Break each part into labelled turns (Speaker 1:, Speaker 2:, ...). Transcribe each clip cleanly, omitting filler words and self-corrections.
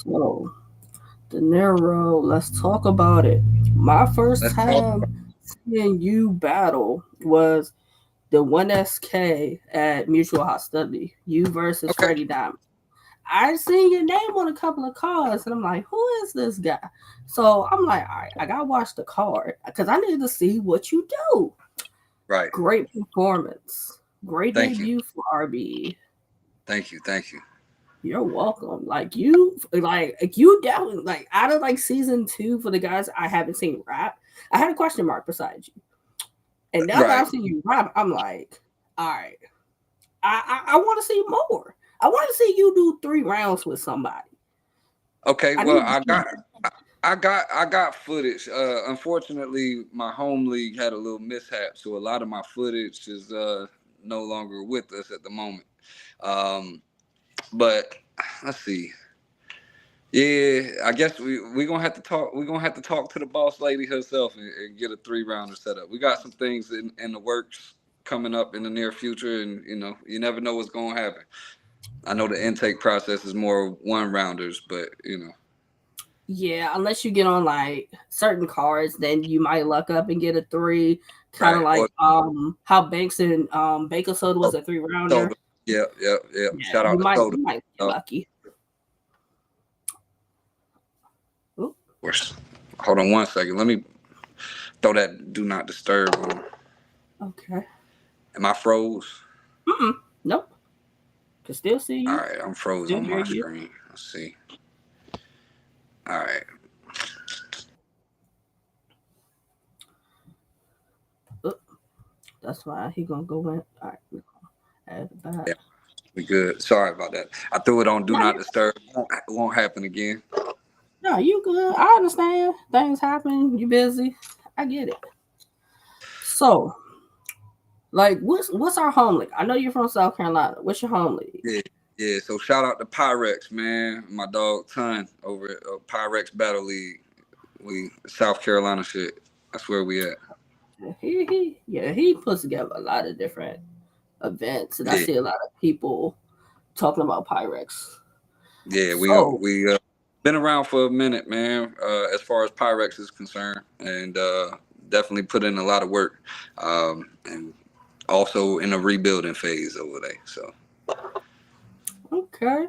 Speaker 1: So, Dinero, let's talk about it. My first
Speaker 2: Let's talk.
Speaker 1: time seeing you battle was the 1SK at Mutual Hostility. You versus
Speaker 2: Okay.
Speaker 1: Freddie Diamond. I seen your name on a couple of cards, and I'm like, who is this guy? So I'm like, all right, I gotta watch the card because I need to see what you do.
Speaker 2: Right.
Speaker 1: Great performance, great
Speaker 2: Thank you.
Speaker 1: debut for RBE.
Speaker 2: Thank you. Thank you.
Speaker 1: You're welcome. You definitely like out of like season two for the guys I haven't seen rap. I had a question mark beside you, and now that
Speaker 2: Right.
Speaker 1: I've seen you rap, I'm like, all right, I want to see more. I want to see you do 3 rounds with somebody.
Speaker 2: Okay.
Speaker 1: I
Speaker 2: Well,
Speaker 1: need to
Speaker 2: I
Speaker 1: see
Speaker 2: got. I got footage. Unfortunately, my home league had a little mishap, so a lot of my footage is no longer with us at the moment. Um, but let's see. Yeah, I guess we gonna have to talk. We gonna have to talk to the boss lady herself and get a 3 rounder set up. We got some things in the works coming up in the near future, and you never know what's gonna happen. I know the intake process is more 1 rounders, but
Speaker 1: Yeah, unless you get on like certain cards, then you might luck up and get a three. Kind of
Speaker 2: right
Speaker 1: like
Speaker 2: or
Speaker 1: how Banks and Baker Soda was a 3 rounder.
Speaker 2: soda. Yep, yep, yep.
Speaker 1: Yeah,
Speaker 2: Shout out to soda.
Speaker 1: you might get
Speaker 2: Of
Speaker 1: lucky. Oop,
Speaker 2: course. Hold on 1 second. Let me throw that do not disturb on.
Speaker 1: okay.
Speaker 2: Am I froze?
Speaker 1: Mm-mm. Nope. Can still see
Speaker 2: All
Speaker 1: you.
Speaker 2: right, I'm froze
Speaker 1: Still
Speaker 2: on
Speaker 1: hear
Speaker 2: my
Speaker 1: you.
Speaker 2: screen. Let's see. All right.
Speaker 1: Oop, that's why he gonna go in. All right, we gonna add that.
Speaker 2: Yeah, we good. Sorry about that. I threw it on do
Speaker 1: No,
Speaker 2: not disturb. Won't happen again.
Speaker 1: no, you good. I understand. Things happen. You busy. I get it. So, like, what's our home league? I know you're from South Carolina. What's your home league?
Speaker 2: Yeah, yeah. So shout out to Pyrex, man. My dog Ton over at Pyrex Battle League. We South Carolina shit. That's where we at.
Speaker 1: He puts together a lot of different events, and I
Speaker 2: Yeah,
Speaker 1: see a lot of people talking about Pyrex.
Speaker 2: yeah.
Speaker 1: So,
Speaker 2: We been around for a minute, man. As far as Pyrex is concerned, and definitely put in a lot of work. And also in a rebuilding phase over there. So
Speaker 1: okay.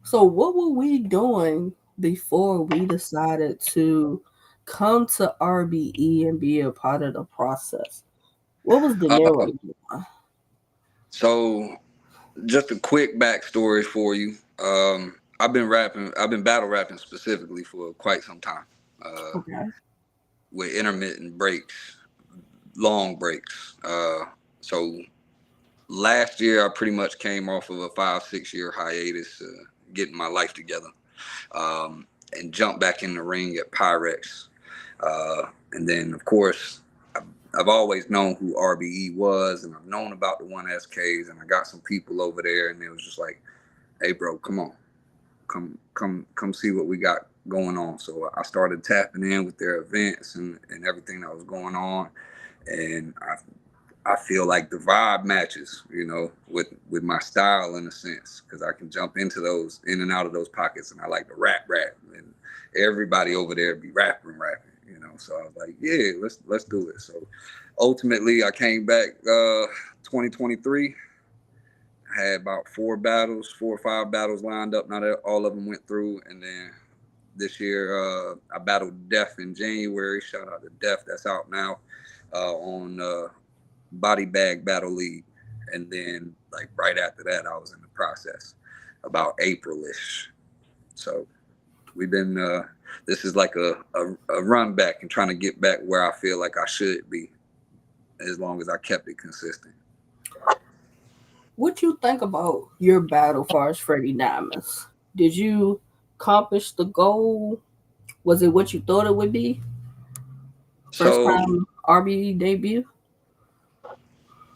Speaker 1: So, what were we doing before we decided to come to RBE and be a part of the process? What was
Speaker 2: uh,
Speaker 1: Dinero doing?
Speaker 2: so just a quick backstory for you. I've been rapping. I've been battle rapping specifically for quite some time. Uh,
Speaker 1: Okay.
Speaker 2: with intermittent breaks, long breaks. So last year I pretty much came off of a 5 6 year hiatus, getting my life together, and jumped back in the ring at Pyrex. And then of course I've always known who RBE was, and I've known about the 1SKs, and I got some people over there, and it was just like, hey bro, come on, come see what we got going on. So I started tapping in with their events and everything that was going on, and I feel like the vibe matches, with my style in a sense, because I can jump into those in and out of those pockets, and I like to rap, and everybody over there be rapping. So I was like, yeah, let's do it. So ultimately, I came back 2023. I had about 4 or 5 battles lined up. Not all of them went through, and then this year I battled Def in January. Shout out to Def, that's out now on Body Bag Battle League, and then like right after that, I was in the process about Aprilish. So we've been. This is like a run back and trying to get back where I feel like I should be, as long as I kept it consistent.
Speaker 1: What you think about your battle far as Freddie Diamonds? Did you accomplish the goal? Was it what you thought it would be? First
Speaker 2: So
Speaker 1: time RBE debut?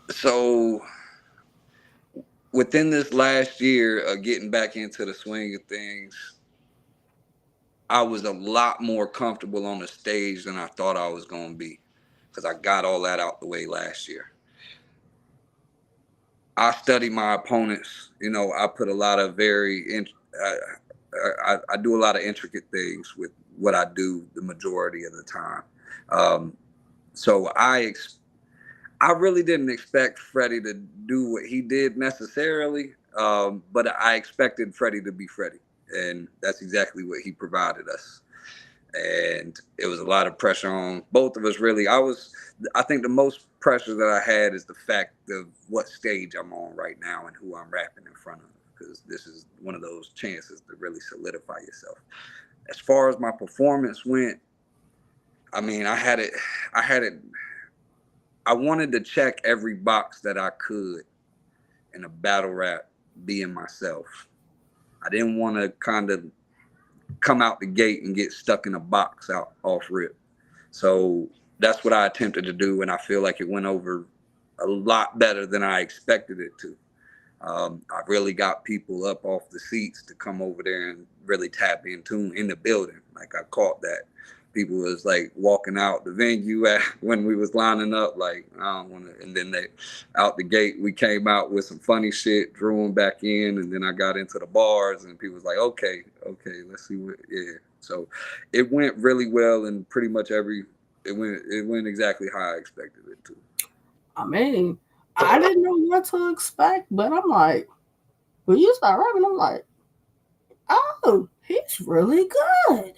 Speaker 2: so within this last year of getting back into the swing of things, I was a lot more comfortable on the stage than I thought I was going to be, because I got all that out the way last year. I study my opponents. I put a lot of I do a lot of intricate things with what I do the majority of the time. Um, so I really didn't expect Freddie to do what he did necessarily, but I expected Freddie to be Freddie, and that's exactly what he provided us. And it was a lot of pressure on both of us. Really, I think the most pressure that I had is the fact of what stage I'm on right now and who I'm rapping in front of, because this is one of those chances to really solidify yourself. As far as my performance went, I mean, I had it, I wanted to check every box that I could in a battle rap being myself. I didn't want to kind of come out the gate and get stuck in a box out off rip. So that's what I attempted to do, and I feel like it went over a lot better than I expected it to. I really got people up off the seats to come over there and really tap into in the building. Like I caught that. People was like walking out the venue at, when we was lining up, like I don't want to. And then they out the gate, we came out with some funny shit, drew them back in, and then I got into the bars, and people was like, okay, let's see what. Yeah, so it went really well, and pretty much it went exactly how I expected it to.
Speaker 1: I mean, I didn't know what to expect, but I'm like, when you start rapping, I'm like, oh, he's really good.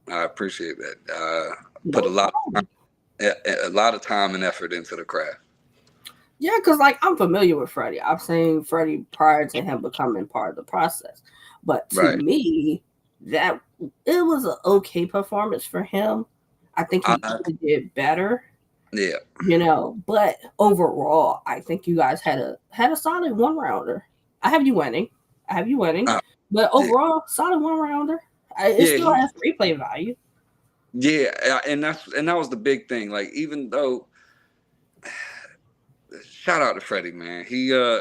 Speaker 2: I appreciate that. Put
Speaker 1: No problem.
Speaker 2: a lot of time and effort into the craft.
Speaker 1: Yeah, because like I'm familiar with Freddie. I've seen Freddie prior to him becoming part of the process. But to
Speaker 2: Right.
Speaker 1: me, that it was an okay performance for him. I think he
Speaker 2: I,
Speaker 1: could have did better,
Speaker 2: yeah.
Speaker 1: But overall, I think you guys had a solid one rounder. I have you winning. I have you winning.
Speaker 2: Uh,
Speaker 1: But
Speaker 2: yeah.
Speaker 1: overall, solid one rounder. It
Speaker 2: Yeah.
Speaker 1: still has replay value.
Speaker 2: Yeah. And that was the big thing. Like, even though, shout out to Freddie, man.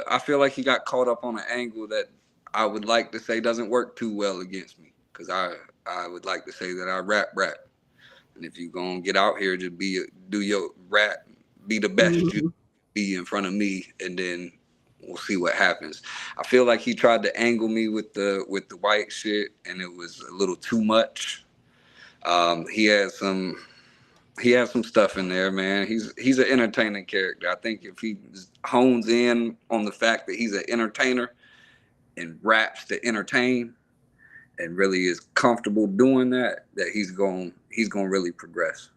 Speaker 2: I feel like he got caught up on an angle that I would like to say doesn't work too well against me. Because I would like to say that I rap. And if you gonna get out here to do your rap, be the best you
Speaker 1: Mhm.
Speaker 2: be in front of me, and then we'll see what happens. I feel like he tried to angle me with the white shit, and it was a little too much. Um, he had some he has some stuff in there, man. He's an entertaining character. I think if he hones in on the fact that he's an entertainer and raps to entertain and really is comfortable doing that, that he's going to really progress.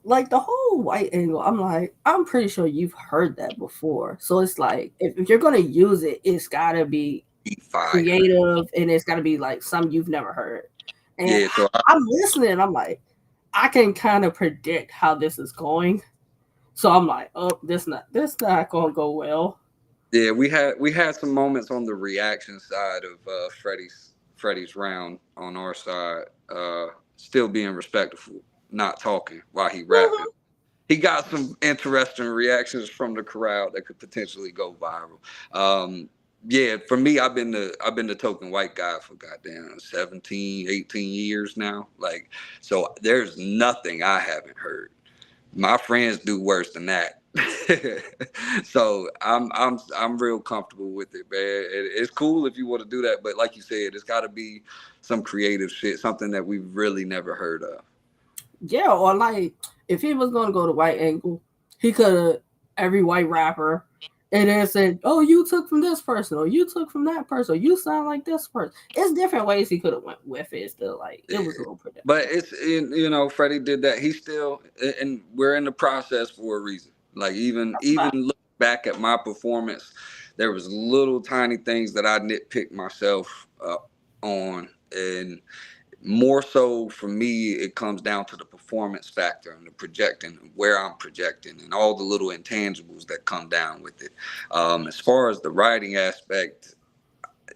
Speaker 1: Like the whole white angle, I'm like, I'm pretty sure you've heard that before. So it's like, if you're gonna use it, it's gotta be
Speaker 2: He fire.
Speaker 1: creative and it's gotta be like something you've never heard. And
Speaker 2: Yeah, so
Speaker 1: I'm listening. I'm like, I can kind of predict how this is going. So I'm like, oh, this not gonna go well.
Speaker 2: yeah, we had some moments on the reaction side of Freddie's round on our side, still being respectful, not talking while he rapping.
Speaker 1: Mhm.
Speaker 2: He got some interesting reactions from the crowd that could potentially go viral. Yeah, for me, I've been the token white guy for goddamn 17, 18 years now. Like, so there's nothing I haven't heard. My friends do worse than that. So I'm real comfortable with it, man. It's cool if you want to do that, but like you said, it's got to be some creative shit, something that we've really never heard of.
Speaker 1: Yeah, or like if he was gonna go to white angle, he could have every white rapper and then said, "Oh, you took from this person, or you took from that person, or you sound like this person." It's different ways he could have went with it. Still, like it was a
Speaker 2: Yeah.
Speaker 1: little
Speaker 2: But
Speaker 1: predictable.
Speaker 2: Freddie did that. He still, and we're in the process for a reason. Like, even
Speaker 1: But
Speaker 2: look back at my performance, there was little tiny things that I nitpicked myself on, and more so for me, it comes down to the performance factor and the projecting, where I'm projecting, and all the little intangibles that come down with it. As far as the writing aspect,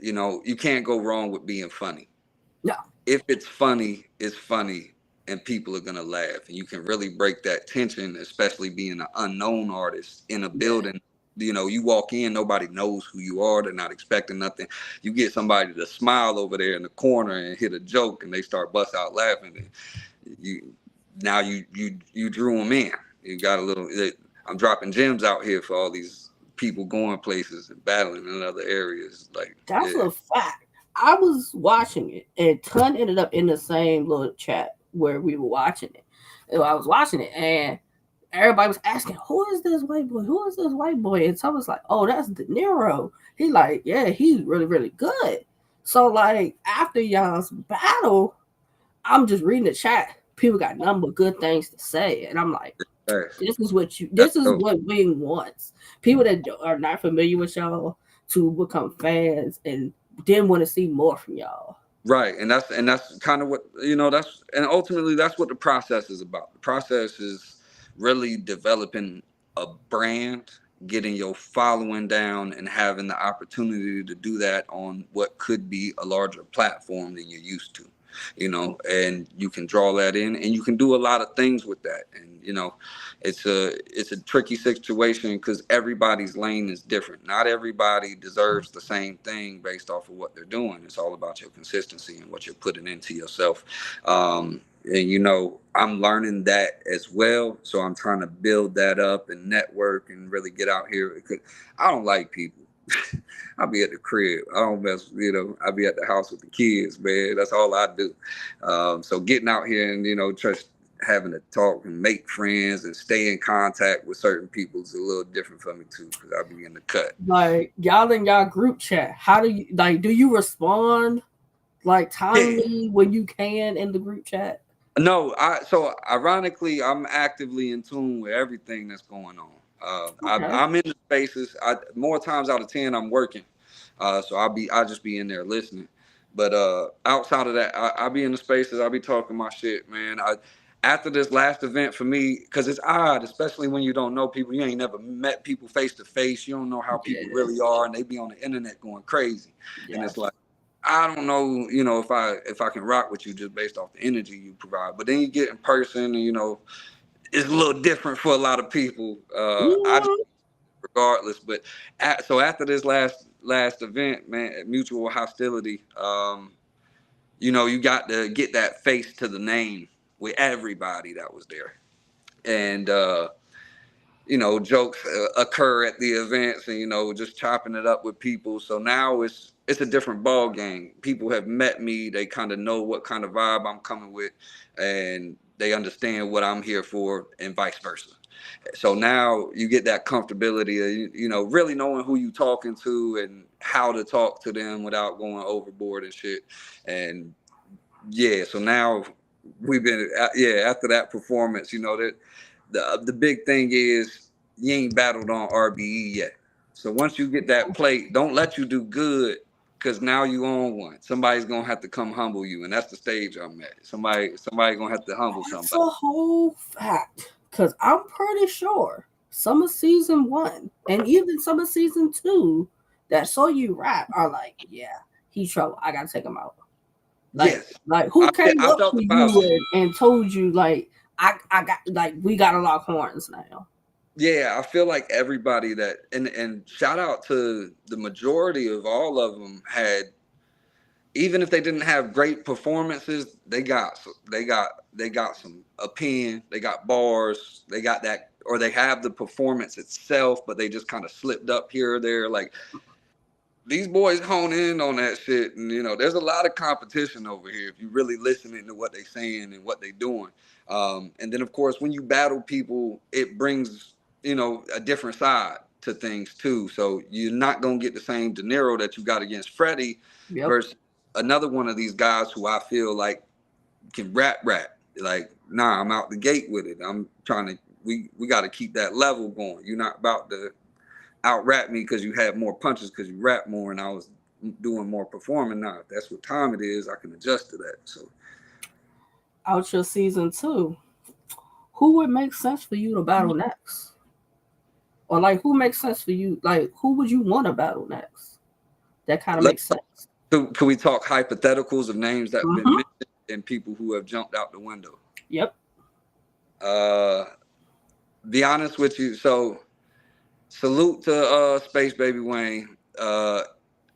Speaker 2: you can't go wrong with being funny.
Speaker 1: no,
Speaker 2: If it's funny, and people are gonna laugh, and you can really break that tension, especially being an unknown artist in a
Speaker 1: yeah,
Speaker 2: building. You walk in, nobody knows who you are, they're not expecting nothing. You get somebody to smile over there in the corner and hit a joke, and they start bust out laughing, and you drew them in. You got a little. I'm dropping gems out here for all these people going places and battling in other areas. Like,
Speaker 1: that's
Speaker 2: yeah.
Speaker 1: a fact. I was watching it, and Ton ended up in the same little chat where we were watching it. And I was watching it, and everybody was asking, "Who is this white boy? Who is this white boy?" And Ton was like, "Oh, that's Dinero." He like, "Yeah, he's really, really good." So like after y'all's battle, I'm just reading the chat. People got nothing but good things to say, and I'm like,
Speaker 2: Thanks.
Speaker 1: "This is what you.
Speaker 2: That's
Speaker 1: This is
Speaker 2: dope.
Speaker 1: what Wing wants. People that are not familiar with y'all to become fans and then want to see more from y'all."
Speaker 2: Right, and that's kind of what That's and ultimately that's what the process is about. The process is really developing a brand, getting your following down, and having the opportunity to do that on what could be a larger platform than you're used to. And you can draw that in, and you can do a lot of things with that. And it's a tricky situation because everybody's lane is different. Not everybody deserves the same thing based off of what they're doing. It's all about your consistency and what you're putting into yourself. And I'm learning that as well, so I'm trying to build that up and network and really get out here because I don't like people. I'll be at the crib. I don't mess, I'll be at the house with the kids, man. That's all I do. So getting out here and, just having to talk and make friends and stay in contact with certain people is a little different for me too, because I'll be in the cut.
Speaker 1: Like y'all in y'all group chat, how do you like? Do you respond like
Speaker 2: Yeah.
Speaker 1: timely when you can in the group chat?
Speaker 2: No, so ironically, I'm actively in tune with everything that's going on.
Speaker 1: Okay,
Speaker 2: I'm in the spaces. More times out of 10, I'm working, so I'll just be in there listening. But outside of that, I'll be in the spaces. I'll be talking my shit, man. After this last event for me, because it's odd, especially when you don't know people. You ain't never met people face to face. You don't know how people
Speaker 1: yeah,
Speaker 2: really are, and they be on the internet going crazy. And it's
Speaker 1: yes,
Speaker 2: like, I don't know, if I can rock with you just based off the energy you provide. But then you get in person, and it's a little different for a lot of people. I just
Speaker 1: mm,
Speaker 2: regardless. But so after this last event, man, at Mutual Hostility, you got to get that face to the name with everybody that was there, and jokes occur at the events, and just chopping it up with people. So now it's a different ball game. People have met me, they kind of know what kind of vibe I'm coming with, and they understand what I'm here for, and vice versa. So now you get that comfortability of really knowing who you talking to and how to talk to them without going overboard and shit. And yeah, so now we've been after that performance, that the big thing is you ain't battled on RBE yet. So once you get that plate, don't let you do good, because now you own one. Somebody's gonna have to come humble you, and that's the stage I'm at. Somebody gonna have to humble
Speaker 1: that's
Speaker 2: somebody.
Speaker 1: a whole fact. Cause I'm pretty sure some of season one and even some of season two that saw you rap are like, yeah, he's trouble. I gotta take him out. Like,
Speaker 2: Yes,
Speaker 1: like who came
Speaker 2: I
Speaker 1: up
Speaker 2: felt
Speaker 1: to
Speaker 2: the
Speaker 1: you
Speaker 2: vibe.
Speaker 1: and told you like I got like we gotta lock horns now.
Speaker 2: Yeah, I feel like everybody that and shout out to the majority of all of them had, even if they didn't have great performances, they got some opinion, they got bars, they got that, or they have the performance itself, but they just kind of slipped up here or there. Like, these boys hone in on that shit, and there's a lot of competition over here if you really listening to what they saying and what they doing. And then of course when you battle people, it brings a different side to things too. So you're not gonna get the same Dinero that you got against Freddie
Speaker 1: Yep.
Speaker 2: versus another one of these guys who I feel like can rap. Like, nah, I'm out the gate with it. I'm trying to. We got to keep that level going. You're not about to out rap me because you had more punches because you rap more and I was doing more performing. Now, if that's what time it is, I can adjust to that. So
Speaker 1: Out your season two, who would make sense for you to battle next? Or like who makes sense for you? Like who would you want to battle next? That kind of
Speaker 2: let's
Speaker 1: makes
Speaker 2: talk.
Speaker 1: sense.
Speaker 2: Can we talk hypotheticals of names that have been
Speaker 1: Mm-hmm.
Speaker 2: mentioned and people who have jumped out the window?
Speaker 1: Yep.
Speaker 2: Uh, be honest with you. So salute to Space Baby Wayne.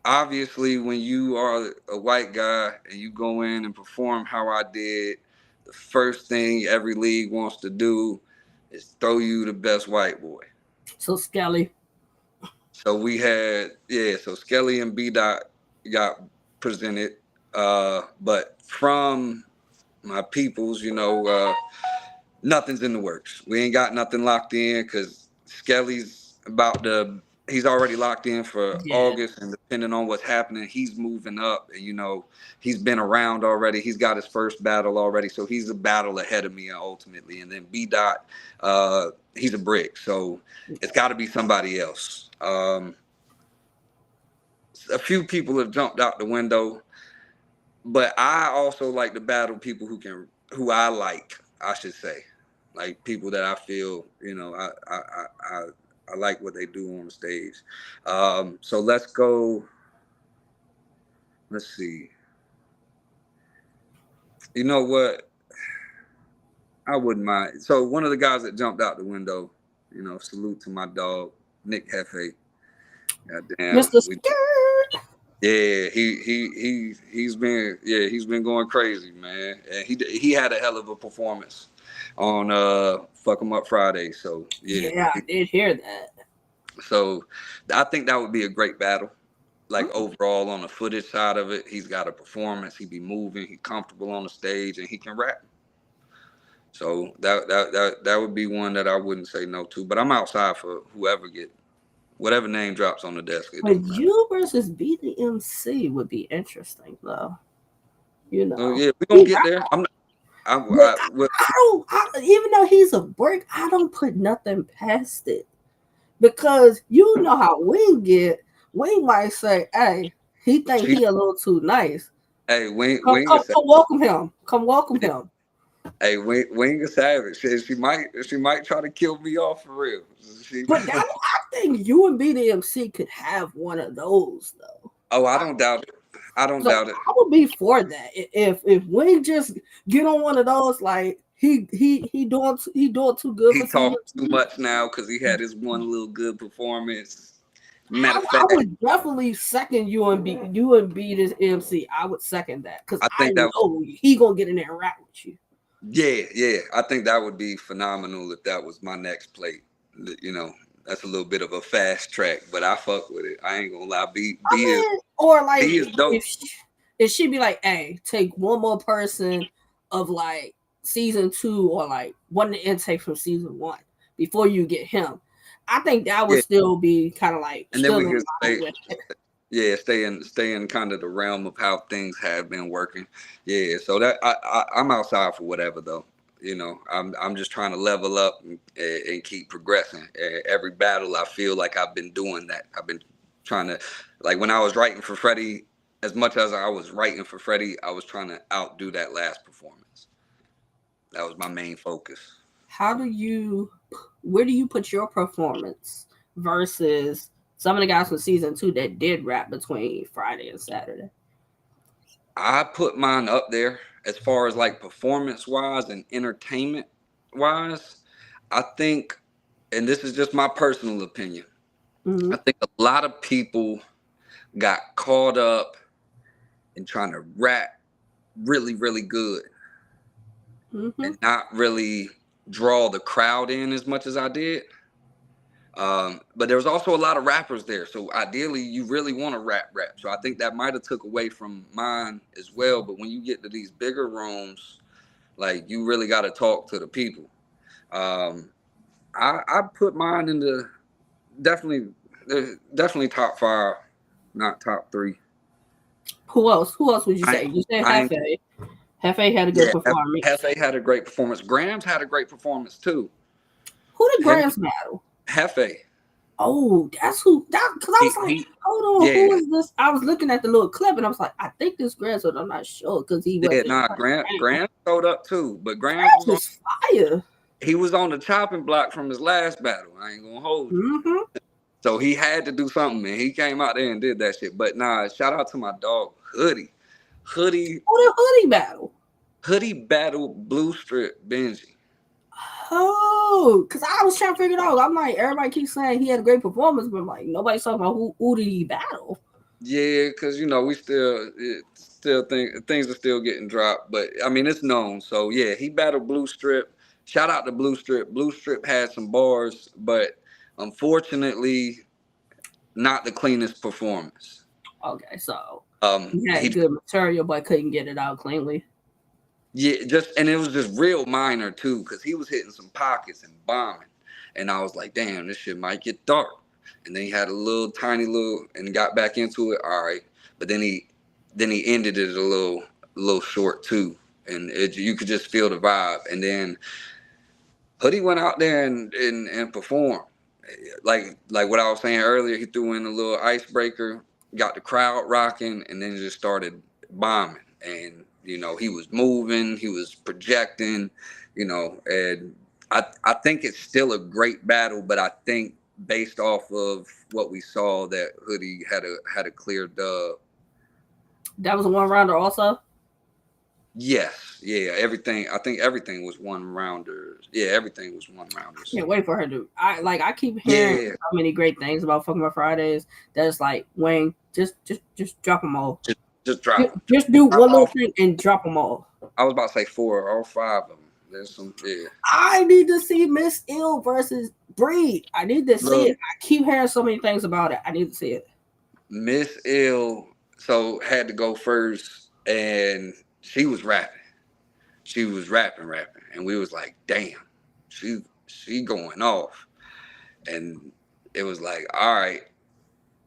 Speaker 2: Obviously, when you are a white guy and you go in and perform how I did, the first thing every league wants to do is throw you the best white boy.
Speaker 1: So Skelly.
Speaker 2: So we had, so Skelly and B Dot got presented, but from my peoples, nothing's in the works. We ain't got nothing locked in because Skelly's he's already locked in for
Speaker 1: Yeah.
Speaker 2: August, and depending on what's happening, he's moving up. And, he's been around already. He's got his first battle already, so he's a battle ahead of me ultimately. And then B Dot, he's a brick, so it's got to be somebody else. A few people have jumped out the window, but I also like to battle people who I like, I should say, like people that I feel, I like what they do on the stage. So let's go. Let's see. You know what? I wouldn't mind. So one of the guys that jumped out the window, salute to my dog, Nick Hefe. Goddamn,
Speaker 1: Mr. Skirt.
Speaker 2: yeah, he's been going crazy, man. And he had a hell of a performance on Fuck 'em Up Friday. So
Speaker 1: Yeah, I did hear that.
Speaker 2: So I think that would be a great battle. Like
Speaker 1: Mm.
Speaker 2: overall on the footage side of it, he's got a performance. He be moving. He comfortable on the stage, and he can rap. So that would be one that I wouldn't say no to. But I'm outside for whatever name drops on the desk. It
Speaker 1: But
Speaker 2: don't matter.
Speaker 1: you versus Be the MC would be interesting, though.
Speaker 2: So
Speaker 1: You
Speaker 2: yeah, we're gonna
Speaker 1: he
Speaker 2: get
Speaker 1: rap,
Speaker 2: there. I'm not,
Speaker 1: but
Speaker 2: well,
Speaker 1: even though he's a brick, I don't put nothing past it because you know how Wing get. Wing might say, "Hey, he think
Speaker 2: she,
Speaker 1: he a little too nice.
Speaker 2: hey,
Speaker 1: Come,
Speaker 2: Wing
Speaker 1: come,
Speaker 2: is
Speaker 1: come, welcome him. Come, welcome him."
Speaker 2: hey, Wing is savage. She might try to kill me off for real. She,
Speaker 1: But I think you and Be the MC could have one of those though.
Speaker 2: oh, I don't doubt it. I don't
Speaker 1: Like
Speaker 2: doubt it.
Speaker 1: I would be for that if Wing just get on one of those like he doing too good
Speaker 2: He
Speaker 1: for season
Speaker 2: talked too
Speaker 1: 2.
Speaker 2: much now because he had his one little good performance. Matter of
Speaker 1: I
Speaker 2: fact,
Speaker 1: would definitely second you and B this MC. I would second that because
Speaker 2: I
Speaker 1: I
Speaker 2: think that
Speaker 1: know he gonna get in there and rap with you.
Speaker 2: yeah, I think that would be phenomenal if that was my next plate. You know, that's a little bit of a fast track, but I fuck with it. I ain't gonna lie.
Speaker 1: I mean, or like
Speaker 2: B is dope.
Speaker 1: if she be like, "Hey, take one more person of like season 2 or like one of the intake from season 1 before you get him." I think that would
Speaker 2: Yeah,
Speaker 1: still be kind of like
Speaker 2: and then
Speaker 1: still
Speaker 2: we
Speaker 1: in
Speaker 2: can
Speaker 1: line with it.
Speaker 2: stay in kind of the realm of how things have been working. Yeah, so that I'm outside for whatever though. I'm just trying to level up and keep progressing. Every battle, I feel like I've been doing that. I've been trying to, like when I was writing for Freddie, as much as I was writing for Freddie, I was trying to outdo that last performance. That was my main focus.
Speaker 1: How do you where do you put your performance versus some of the guys from season 2 that did rap between Friday and Saturday?
Speaker 2: I put mine up there as far as like performance wise and entertainment wise. I think, and this is just my personal opinion,
Speaker 1: Mm-hmm.
Speaker 2: I think a lot of people got caught up in trying to rap really, really good
Speaker 1: Mm-hmm.
Speaker 2: and not really draw the crowd in as much as I did. But there was also a lot of rappers there, so ideally, you really want to rap. So I think that might have took away from mine as well. But when you get to these bigger rooms, like you really got to talk to the people. Um, I put mine in the definitely top 5, not top 3.
Speaker 1: Who else? Who else would you
Speaker 2: I
Speaker 1: say? You said
Speaker 2: I ain't,
Speaker 1: Hefe. Hefe had a good
Speaker 2: yeah,
Speaker 1: performance.
Speaker 2: Hefe had a great performance. Grams had a great performance too.
Speaker 1: Who did
Speaker 2: Him,
Speaker 1: Grams battle?
Speaker 2: Hefe.
Speaker 1: Oh, that's who that because I was like,
Speaker 2: He
Speaker 1: hold on, who
Speaker 2: yeah.
Speaker 1: is this? I was looking at the little clip and I was like, I think this Grams, but I'm not sure because he
Speaker 2: Yeah,
Speaker 1: wasn't
Speaker 2: nah,
Speaker 1: playing around.
Speaker 2: Grant showed up too, but Grant
Speaker 1: Grams was fire.
Speaker 2: he was on the chopping block from his last battle. I ain't gonna hold you.
Speaker 1: Mm-hmm.
Speaker 2: So he had to do something, and he came out there and did that shit. But nah, shout out to my dog Hoodie. Hoodie
Speaker 1: Who did Hoodie battle?
Speaker 2: Hoodie battled Blue Strip Benji.
Speaker 1: Oh, because I was trying to figure it out. I'm like, everybody keeps saying he had a great performance, but I'm like, nobody's talking about who did he battle.
Speaker 2: Yeah, because we still think things are still getting dropped, but I mean it's known. So yeah, he battled Blue Strip. Shout out to Blue Strip. Blue Strip had some bars, but unfortunately, not the cleanest performance.
Speaker 1: Okay, so he had
Speaker 2: He
Speaker 1: good material, but couldn't get it out cleanly.
Speaker 2: Yeah, just and it was just real minor too, because he was hitting some pockets and bombing, and I was like, damn, this shit might get dark. And then he had a little tiny little and got back into it, all right. But then he ended it a little short too, and you could just feel the vibe. And then Hoodie went out there and performed. Like what I was saying earlier, he threw in a little icebreaker, got the crowd rocking, and then just started bombing. And he was moving, he was projecting, and I think it's still a great battle, but I think based off of what we saw that Hoodie had a clear dub.
Speaker 1: That was a one rounder also.
Speaker 2: Yes, yeah, everything. I think everything was one rounders. Yeah, everything was one rounders.
Speaker 1: Can't wait for her to. I keep hearing
Speaker 2: Yeah,
Speaker 1: so many great things about fucking my Fridays. That it's like Wayne, just drop them all.
Speaker 2: just just drop them.
Speaker 1: Just do
Speaker 2: Drop
Speaker 1: one little
Speaker 2: off.
Speaker 1: thing and drop them all.
Speaker 2: I was about to say four or five of them. There's some. Yeah.
Speaker 1: I need to see Miss Ill versus Breed. I need to see it.
Speaker 2: Look,
Speaker 1: I keep hearing so many things about it. I need to see it.
Speaker 2: Miss Ill so had to go first, and she was rapping. She was rapping, and we was like, damn, she going off, and it was like, all right.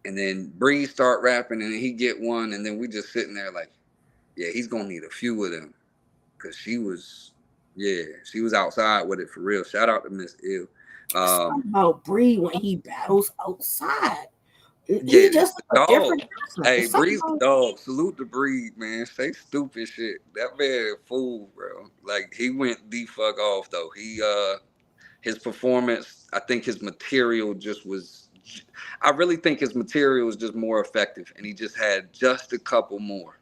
Speaker 2: And then Breeze start rapping, and he get one, and then we just sitting there like, yeah, he's gonna need a few of them, cause she was outside with it for real. Shout out to Miss Ill.
Speaker 1: It's something about Breed when he battles outside.
Speaker 2: Yeah,
Speaker 1: He just
Speaker 2: the
Speaker 1: a
Speaker 2: dog.
Speaker 1: different person.
Speaker 2: Hey,
Speaker 1: It's something
Speaker 2: Breeze the
Speaker 1: about
Speaker 2: dog. Salute the Breed, man. Say stupid shit. That man a fool, bro. Like he went the fuck off though. His performance, I think his material just was I really think his material was just more effective and he just had just a couple more.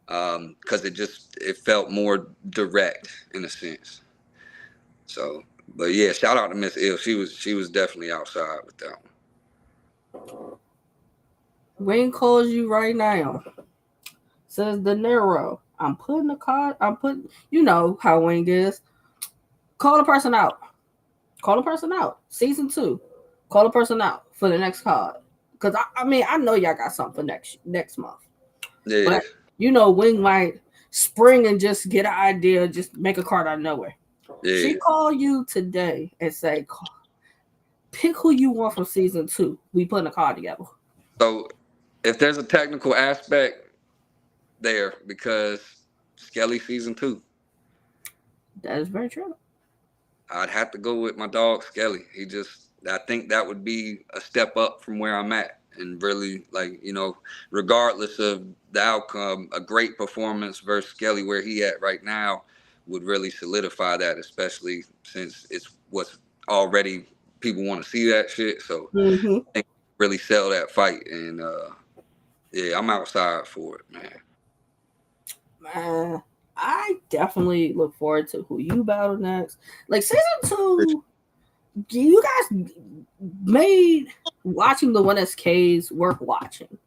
Speaker 2: Because it felt more direct in a sense. So but yeah, shout out to Miss Ill. She was definitely outside with that one.
Speaker 1: Wayne calls you right now. Says Dinero. I'm putting the card. I'm putting. You know how Wayne is. Call the person out. Call the person out. Season 2. Call the person out for the next card. Cause I mean I know y'all got something for next month.
Speaker 2: Yeah,
Speaker 1: But Wing might spring and just get an idea, just make a card out of nowhere. She
Speaker 2: yeah.
Speaker 1: call you today and say, pick who you want from season 2. We putting a card together.
Speaker 2: So if there's a technical aspect there, because Skelly season 2,
Speaker 1: That is very true.
Speaker 2: I'd have to go with my dog Skelly. I think that would be a step up from where I'm at, and really like regardless of the outcome, a great performance versus Skelly where he at right now would really solidify that, especially since it's what's already people want to see that shit. So
Speaker 1: Mm-hmm.
Speaker 2: I think really sell that fight, and yeah, I'm outside for it, man.
Speaker 1: Man, I definitely look forward to who you battle next. Like season 2, you guys made watching the one SKs worth watching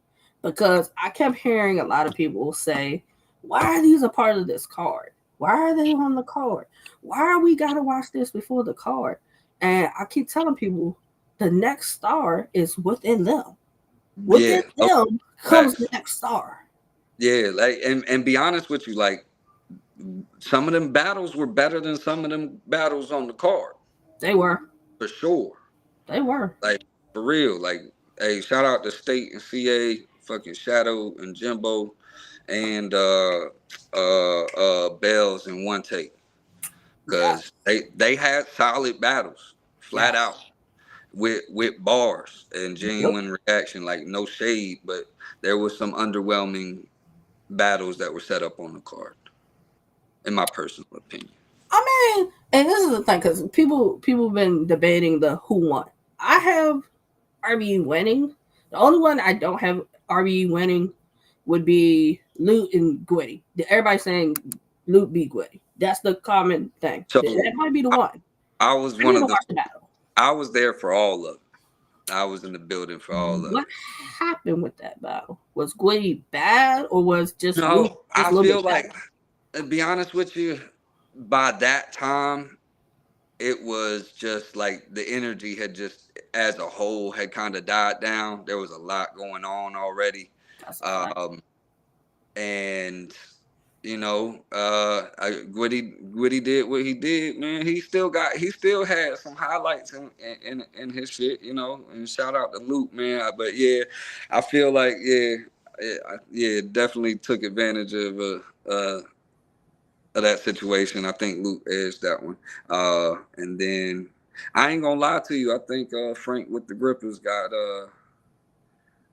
Speaker 1: because I kept hearing a lot of people say, "Why are these a part of this card? Why are they on the card? Why are we gotta watch this before the card?" And I keep telling people, the next star is within them. Within
Speaker 2: Yeah, no
Speaker 1: them comes the
Speaker 2: facts.
Speaker 1: next star.
Speaker 2: Yeah, like and be honest with you, like some of them battles were better than some of them battles on the card,
Speaker 1: They were.
Speaker 2: for sure.
Speaker 1: They were.
Speaker 2: Like for real. Like, hey, shout out to State and CA, fucking Shadow and Jimbo, and Bells in one take,
Speaker 1: Yeah.
Speaker 2: because they had solid battles, flat
Speaker 1: Yes.
Speaker 2: out, with bars and
Speaker 1: Yep.
Speaker 2: genuine reaction. Like no shade, but there was some underwhelming battles that were set up on the card, in my personal opinion.
Speaker 1: I mean, and this is the thing because people been debating the who won. I have RBE winning. The only one I don't have RBE winning would be Loot and Gwitty. Everybody's saying Loot beat Gwitty. That's the common thing. That
Speaker 2: So
Speaker 1: might be the
Speaker 2: I,
Speaker 1: one.
Speaker 2: I was
Speaker 1: I
Speaker 2: one
Speaker 1: need to
Speaker 2: of the
Speaker 1: watch the battle.
Speaker 2: I was there for all of it. I was in the building for all of
Speaker 1: What
Speaker 2: it.
Speaker 1: happened with that battle? Was Gwitty bad or was just Loot
Speaker 2: No,
Speaker 1: just
Speaker 2: I
Speaker 1: a little
Speaker 2: feel
Speaker 1: bit better?
Speaker 2: like, to be honest with you, by that time, it was just like the energy had just, as a whole, had kind of died down. There was a lot going on already.
Speaker 1: That's a fact.
Speaker 2: And Gwitty did what he did, man. He still had some highlights in his shit, and shout out to Luke, man. But yeah, I feel like definitely took advantage of that situation. I think Luke edged that one. And then I ain't gonna lie to you, I think Frank with the Grippers got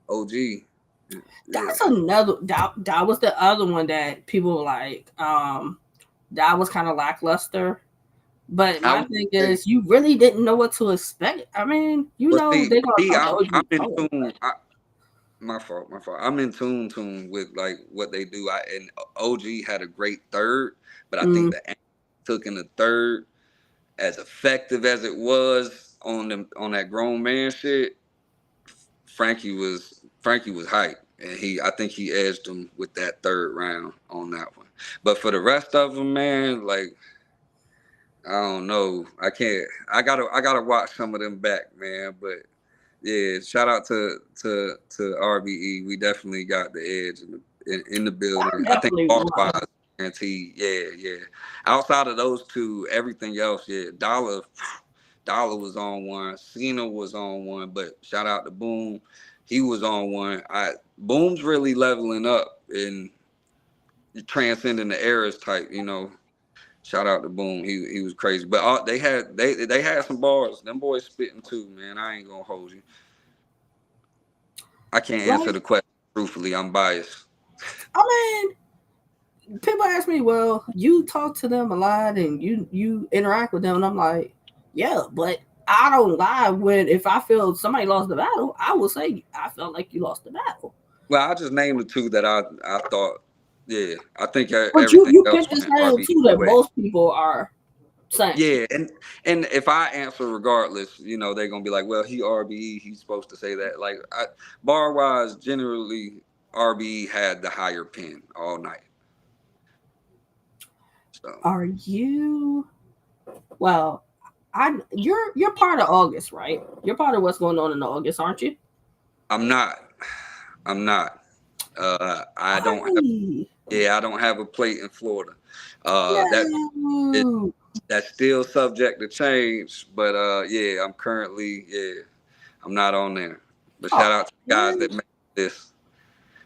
Speaker 2: OG. Yeah.
Speaker 1: That's another that was the other one that people were like, that was kind of lackluster. But
Speaker 2: I
Speaker 1: my
Speaker 2: would
Speaker 1: thing
Speaker 2: say,
Speaker 1: is, you really didn't know what to expect. I mean,
Speaker 2: but
Speaker 1: they're
Speaker 2: for
Speaker 1: gonna
Speaker 2: me,
Speaker 1: come to
Speaker 2: I'm
Speaker 1: OG
Speaker 2: in
Speaker 1: forward,
Speaker 2: tune.
Speaker 1: but
Speaker 2: My fault, my fault. I'm in tune with like what they do. And OG had a great third, but I think
Speaker 1: mm,
Speaker 2: the took in the third, as effective as it was on that grown man shit. Frankie was hype, and I think he edged him with that third round on that one. But for the rest of them, man, like I don't know. I can't. I gotta watch some of them back, man. But yeah, shout out to RBE. We definitely got the edge in the
Speaker 1: I
Speaker 2: building. I think
Speaker 1: definitely
Speaker 2: bars
Speaker 1: was.
Speaker 2: wise, guaranteed. Yeah, yeah. Outside of those two, everything else, yeah. Dollar was on one. Cena was on one. But shout out to Boom. He was on one. Boom's really leveling up and transcending the eras type. Shout out to Boom. He was crazy. But they had some bars. Them boys spitting too, man. I ain't gonna hold you. I can't answer
Speaker 1: Like,
Speaker 2: the question truthfully. I'm biased.
Speaker 1: I mean, people ask me, well, you talk to them a lot and you interact with them, and I'm like, yeah, but I don't lie. When if I feel somebody lost the battle, I will say I felt like you lost the battle.
Speaker 2: Well, I just named the two that I thought. Yeah, I think
Speaker 1: But you
Speaker 2: everything
Speaker 1: you
Speaker 2: else
Speaker 1: picked the
Speaker 2: went
Speaker 1: same
Speaker 2: RBE
Speaker 1: two that
Speaker 2: way.
Speaker 1: most people are saying.
Speaker 2: Yeah, and if I answer regardless, they're gonna be like, well, he RBE, he's supposed to say that. Like bar wise, generally RBE had the higher pin all night. So
Speaker 1: Are you well? You're part of August, right? You're part of what's going on in August, aren't you?
Speaker 2: I'm not. I'm not. I don't have.
Speaker 1: Why?
Speaker 2: Yeah, I don't have a plate in Florida. That it,
Speaker 1: No.
Speaker 2: that's still subject to change, but yeah, I'm not on there. But shout
Speaker 1: Oh
Speaker 2: out to the guys
Speaker 1: man.
Speaker 2: that made this.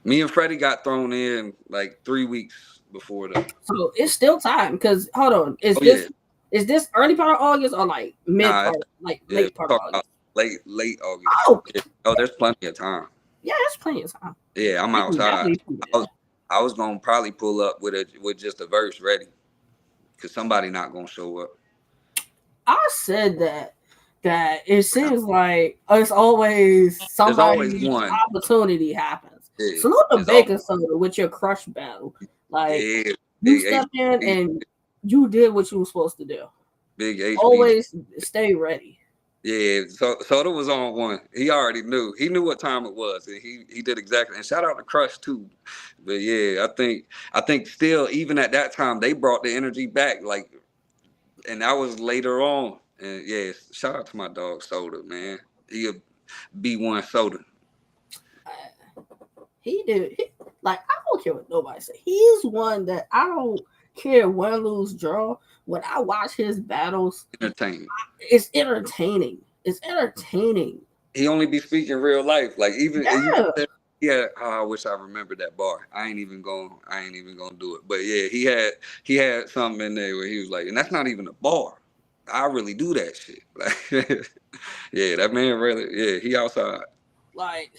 Speaker 2: Me and Freddie got thrown in like 3 weeks before the.
Speaker 1: So it's still time. Because hold on,
Speaker 2: Oh yeah,
Speaker 1: is this early part of August or like mid
Speaker 2: nah,
Speaker 1: part, like
Speaker 2: yeah,
Speaker 1: late part of
Speaker 2: talk about
Speaker 1: August?
Speaker 2: late August.
Speaker 1: Oh
Speaker 2: Yeah. Oh, there's plenty of time.
Speaker 1: yeah, that's plenty of time.
Speaker 2: Yeah, I'm
Speaker 1: I can
Speaker 2: outside.
Speaker 1: definitely do
Speaker 2: I
Speaker 1: that.
Speaker 2: was, I was gonna probably pull up with just a verse ready, cause somebody not gonna show up.
Speaker 1: I said that it seems like it's always
Speaker 2: There's always
Speaker 1: somebody's
Speaker 2: one.
Speaker 1: opportunity happens.
Speaker 2: Yeah,
Speaker 1: Salute the
Speaker 2: there's always
Speaker 1: Baker Soda with your crush battle. Like
Speaker 2: yeah,
Speaker 1: you
Speaker 2: big
Speaker 1: stepped in
Speaker 2: HBD,
Speaker 1: and you did what you were supposed to do.
Speaker 2: big HBD.
Speaker 1: Always stay ready.
Speaker 2: Yeah, so Soda was on one. He already knew. He knew what time it was, and he did exactly. And shout out to Crush too. But yeah, I think still even at that time they brought the energy back. Like, and that was later on. And yeah, shout out to my dog Soda, man. He a B1 Soda.
Speaker 1: He did. Like I don't care what nobody say. He's one that I don't care win, lose, draw. When I watch his battles,
Speaker 2: Entertainment.
Speaker 1: it's entertaining. It's entertaining.
Speaker 2: He only be speaking real life. Like even you
Speaker 1: Yeah.
Speaker 2: said, yeah. Oh, I wish I remembered that bar. I ain't even gonna do it. But yeah, he had something in there where he was like, and that's not even a bar. I really do that shit. Like, yeah, that man really. Yeah, he outside.
Speaker 1: Like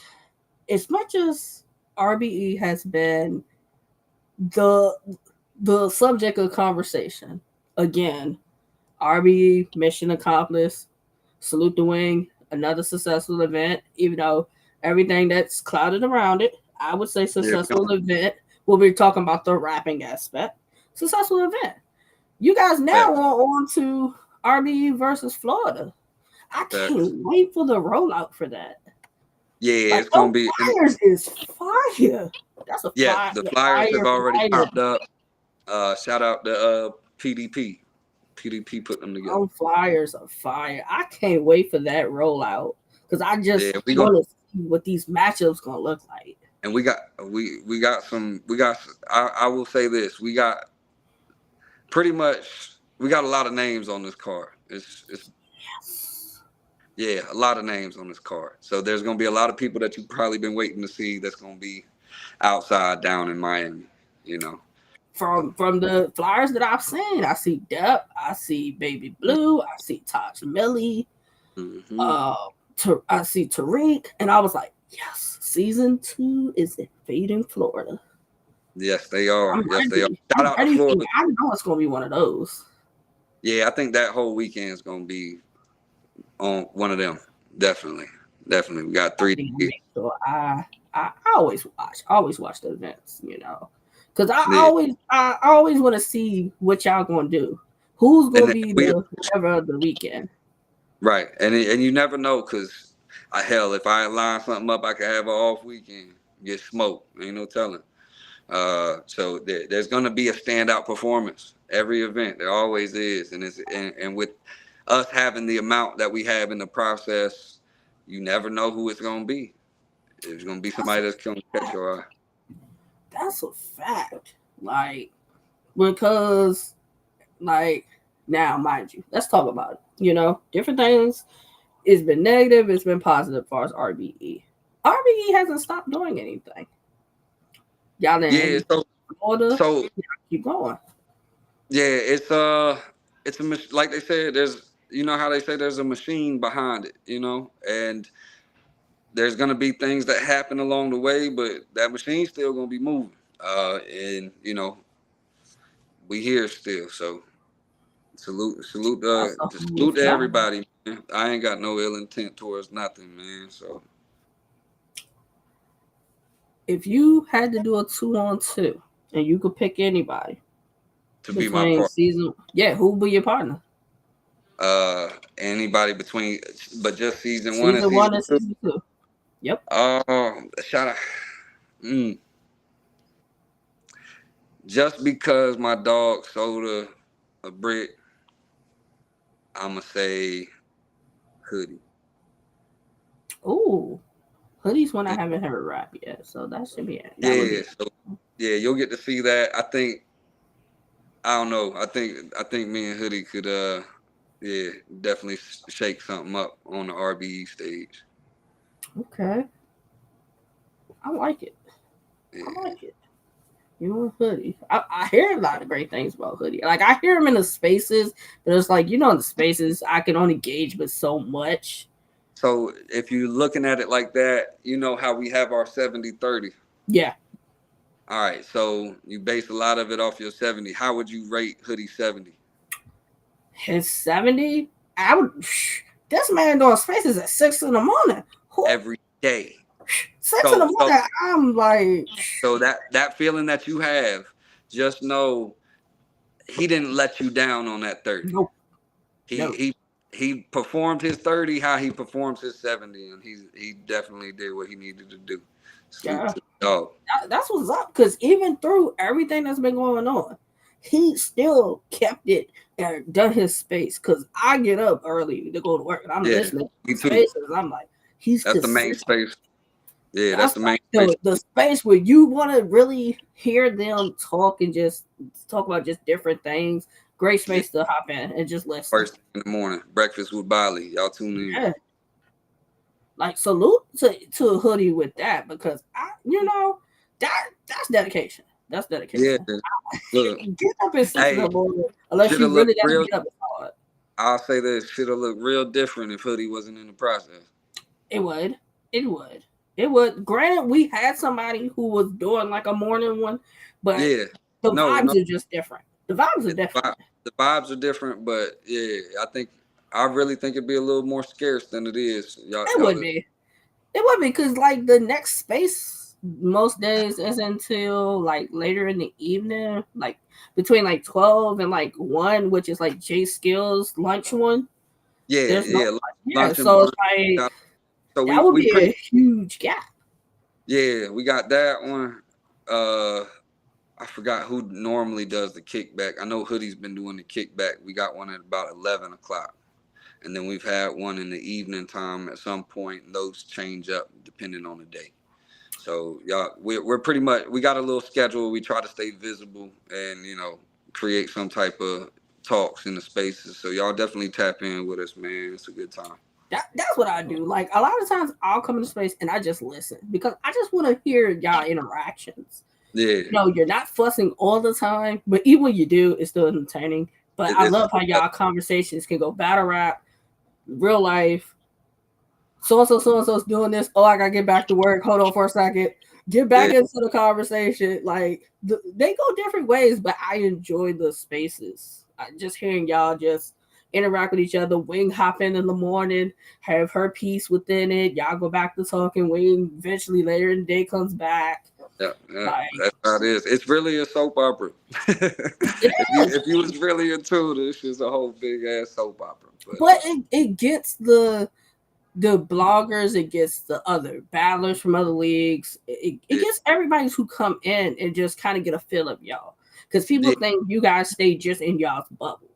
Speaker 1: as much as RBE has been the the subject of conversation, again, RBE mission accomplished. Salute the wing, another successful event. Even though everything that's clouded around it, I would say
Speaker 2: Yeah,
Speaker 1: successful event. We'll be talking about the rapping aspect. Successful event. You guys now
Speaker 2: facts,
Speaker 1: are on to RBE versus Florida. I
Speaker 2: facts.
Speaker 1: can't wait for the rollout for that.
Speaker 2: Yeah,
Speaker 1: Like
Speaker 2: it's gonna
Speaker 1: those
Speaker 2: be. And
Speaker 1: flyers is fire. That's a
Speaker 2: yeah,
Speaker 1: fire,
Speaker 2: the flyers have
Speaker 1: fire,
Speaker 2: already
Speaker 1: fire.
Speaker 2: popped up. Shout out to PDP. PDP put them together.
Speaker 1: Them flyers are fire. I can't wait for that rollout because I
Speaker 2: Yeah,
Speaker 1: just
Speaker 2: we gonna
Speaker 1: want to see what these matchups gonna look like.
Speaker 2: And we got I will say this, we got pretty much we got a lot of names on this card. It's
Speaker 1: Yes.
Speaker 2: Yeah, a lot of names on this card. So there's gonna be a lot of people that you've probably been waiting to see that's gonna be outside down in Miami, you know.
Speaker 1: From the flyers that I've seen, I see Depp, I see Baby Blue, I see Tosh Millie,
Speaker 2: Mm-hmm.
Speaker 1: uh, I see Tariq, and I was like, yes, season 2 is invading Florida.
Speaker 2: Yes, they are.
Speaker 1: I'm
Speaker 2: Yes, they are.
Speaker 1: ready.
Speaker 2: Shout
Speaker 1: I'm
Speaker 2: out to
Speaker 1: ready for.
Speaker 2: Florida.
Speaker 1: I know it's gonna be one of those.
Speaker 2: Yeah, I think that whole weekend is gonna be on one of them. Definitely, definitely. We got
Speaker 1: I
Speaker 2: 3
Speaker 1: need to
Speaker 2: days.
Speaker 1: make sure I always watch the events, because
Speaker 2: Yeah,
Speaker 1: I always want to see what y'all gonna do. Who's
Speaker 2: and
Speaker 1: gonna
Speaker 2: then
Speaker 1: be
Speaker 2: we
Speaker 1: the whatever of the weekend?
Speaker 2: right, and you never know, cause hell, if I line something up, I could have an off weekend, get smoked. Ain't no telling. So there's going to be a standout performance every event. There always is, and with us having the amount that we have in the process, you never know who it's going to be. It's going to be
Speaker 1: That's a
Speaker 2: somebody that's going to catch
Speaker 1: fact.
Speaker 2: your eye.
Speaker 1: That's a fact. Like because like now, mind you, let's talk about it. Different things. It's been negative. It's been positive as far as RBE. RBE hasn't stopped doing anything. Y'all
Speaker 2: Yeah.
Speaker 1: in
Speaker 2: So
Speaker 1: Florida,
Speaker 2: so
Speaker 1: keep going.
Speaker 2: yeah, it's like they said. You know how they say there's a machine behind it. And there's going to be things that happen along the way, but that machine's still going to be moving. And we here still. So
Speaker 1: That's a whole
Speaker 2: salute to
Speaker 1: fact.
Speaker 2: everybody, man. I ain't got no ill intent towards nothing, man. So
Speaker 1: If you had to do a 2-on-2 and you could pick anybody
Speaker 2: to be my
Speaker 1: between
Speaker 2: part,
Speaker 1: season, yeah, who would be your partner?
Speaker 2: uh, anybody between, but just season one and
Speaker 1: Season
Speaker 2: season
Speaker 1: one and
Speaker 2: two.
Speaker 1: season two. Yep.
Speaker 2: Shout out. Mm, just because my dog sold a brick, I'ma say Hoodie.
Speaker 1: Ooh, Hoodie's one I haven't heard rap yet, so that would
Speaker 2: Yeah,
Speaker 1: be.
Speaker 2: so yeah, you'll get to see that. I don't know. I think me and Hoodie could yeah, definitely shake something up on the RBE stage.
Speaker 1: Okay, I like it. I
Speaker 2: Yeah.
Speaker 1: like it. You and Hoodie. I hear a lot of great things about Hoodie. Like I hear him in the spaces, but it's like in the spaces I can only gauge with so much.
Speaker 2: So if you're looking at it like that, you know how we have our 70-30.
Speaker 1: Yeah,
Speaker 2: All right, so you base a lot of it off your 70. How would you rate Hoodie 70?
Speaker 1: his 70. I would. This man doing spaces at 6 in the morning. Who
Speaker 2: Every day.
Speaker 1: 6 in the
Speaker 2: So so
Speaker 1: morning? I'm like,
Speaker 2: so that feeling that you have, just know he didn't let you down on that 30.
Speaker 1: nope,
Speaker 2: He
Speaker 1: no,
Speaker 2: he he performed his 30 how he performs his 70, and he definitely did what he needed to do. Salute
Speaker 1: yeah.
Speaker 2: to the dog.
Speaker 1: That's what's up. Because even through everything that's been going on, he still kept it and done his space. Because I get up early to go to work and I'm
Speaker 2: Yeah,
Speaker 1: listening to
Speaker 2: me too.
Speaker 1: spaces. I'm like, he's
Speaker 2: That's the main
Speaker 1: consistent.
Speaker 2: space. Yeah, that's
Speaker 1: That's
Speaker 2: the main
Speaker 1: like
Speaker 2: space.
Speaker 1: the space where you want to really hear them talk and just talk about just different things. Great
Speaker 2: Yeah,
Speaker 1: space to hop in and just listen.
Speaker 2: first thing in the morning, breakfast with Bali. Y'all tune in.
Speaker 1: Yeah. Like salute to a Hoodie with that because that's dedication. That's
Speaker 2: Yeah,
Speaker 1: dedication.
Speaker 2: look,
Speaker 1: Get up at 6 in the
Speaker 2: hey,
Speaker 1: morning unless
Speaker 2: should
Speaker 1: you
Speaker 2: have looked
Speaker 1: really got to
Speaker 2: real.
Speaker 1: get up. It's hard.
Speaker 2: I'll say this, should have looked real different if Hoodie wasn't in the process.
Speaker 1: It would. It would. It would. Granted, we had somebody who was doing like a morning one, but
Speaker 2: Yeah,
Speaker 1: the
Speaker 2: no,
Speaker 1: vibes
Speaker 2: no,
Speaker 1: are just different. The vibes are
Speaker 2: the,
Speaker 1: different.
Speaker 2: the vibes are different, but yeah, I really think it'd be a little more scarce than it is.
Speaker 1: It would be. It would be because like the next space most days is until like later in the evening, like between like 12 and like 1, which is like J Skills lunch one.
Speaker 2: Yeah,
Speaker 1: There's no
Speaker 2: yeah,
Speaker 1: yeah,
Speaker 2: lunch and
Speaker 1: so it's
Speaker 2: brunch.
Speaker 1: like
Speaker 2: So
Speaker 1: that would be a huge gap.
Speaker 2: yeah, we got that one. Uh, I forgot who normally does the kickback. I know Hoodie's been doing the kickback. We got one at about 11 o'clock, and then we've had one in the evening time at some point. And those change up depending on the day. So y'all, we're pretty much, we got a little schedule. We try to stay visible and create some type of talks in the spaces. So y'all definitely tap in with us, man. It's a good time.
Speaker 1: That's what I do. Like a lot of times I'll come into space and I just listen because I just want to hear y'all interactions.
Speaker 2: Yeah,
Speaker 1: You're not fussing all the time, but even when you do, it's still entertaining. But I
Speaker 2: it's
Speaker 1: love how y'all conversations can go battle rap, real life. So and so's doing this. Oh, I gotta get back to work. Hold on for a second. Get back
Speaker 2: yeah,
Speaker 1: into the conversation. Like they go different ways, but I enjoy the spaces. Just hearing y'all just interact with each other. Wing hop in the morning, have her piece within it. Y'all go back to talking. Wing eventually later in the day comes back.
Speaker 2: yeah.
Speaker 1: Like
Speaker 2: That's how it is. It's really a soap opera.
Speaker 1: it
Speaker 2: If you was really into this, is a whole big ass soap opera. But
Speaker 1: but it gets the bloggers, it gets the other battlers from other leagues, it
Speaker 2: yeah,
Speaker 1: gets everybody who come in and just kind of get a feel of y'all. Because people
Speaker 2: yeah,
Speaker 1: think you guys stay just in y'all's bubble.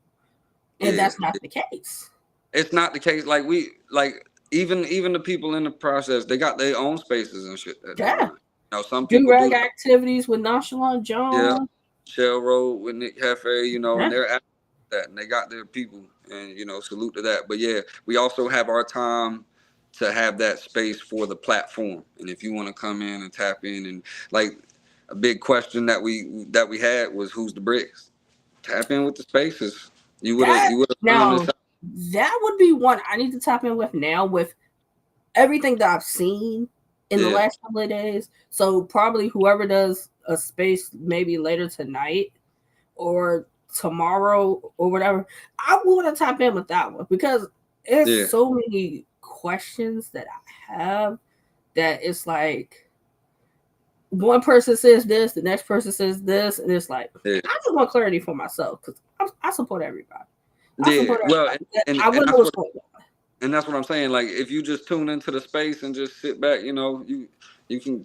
Speaker 1: And
Speaker 2: yeah.
Speaker 1: that's not the case.
Speaker 2: It's not the case. Like even the people in the process, they got their own spaces and shit that they
Speaker 1: Yeah.
Speaker 2: run. Some
Speaker 1: Do
Speaker 2: people
Speaker 1: rag
Speaker 2: do.
Speaker 1: activities with Nonchalant
Speaker 2: Yeah,
Speaker 1: John.
Speaker 2: Shell Road with Nick Hefe,
Speaker 1: Yeah.
Speaker 2: and they're at that, and they got their people, and salute to that. But yeah, we also have our time to have that space for the platform, and if you want to come in and tap in, and like a big question that we had was who's the bricks? Tap in with the spaces. You would have
Speaker 1: That
Speaker 2: you would have found this
Speaker 1: now
Speaker 2: out.
Speaker 1: that would be one I need to tap in with now with everything that I've seen in the
Speaker 2: Yeah,
Speaker 1: last couple of days. So probably whoever does a space maybe later tonight or tomorrow or whatever, I want to tap in with that one because there's
Speaker 2: yeah,
Speaker 1: so many questions that I have that it's like one person says this, the next person says this, and it's like
Speaker 2: yeah,
Speaker 1: I just want clarity for myself because I support everybody. I
Speaker 2: yeah.
Speaker 1: support
Speaker 2: Well,
Speaker 1: everybody.
Speaker 2: and
Speaker 1: I want to know
Speaker 2: that's
Speaker 1: what's
Speaker 2: what
Speaker 1: going on.
Speaker 2: and that's what I'm saying. Like if you just tune into the space and just sit back, you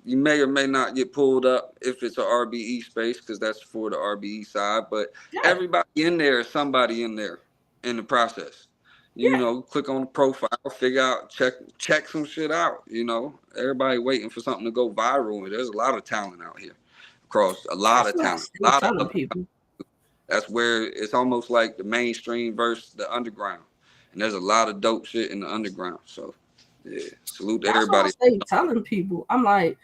Speaker 2: may or may not get pulled up if it's a RBE space because that's for the RBE side. But
Speaker 1: Yeah,
Speaker 2: everybody in there is somebody in there in the process.
Speaker 1: yeah.
Speaker 2: Click on the profile, figure out, check some shit out. Everybody waiting for something to go viral. There's a lot of talent out here across a lot
Speaker 1: That's
Speaker 2: of
Speaker 1: what I
Speaker 2: talent, a
Speaker 1: stay
Speaker 2: lot of
Speaker 1: telling
Speaker 2: other.
Speaker 1: people.
Speaker 2: That's where it's almost like the mainstream versus the underground. And there's a lot of dope shit in the underground. So, yeah, salute to
Speaker 1: That's what I
Speaker 2: everybody.
Speaker 1: stay telling people. I'm like,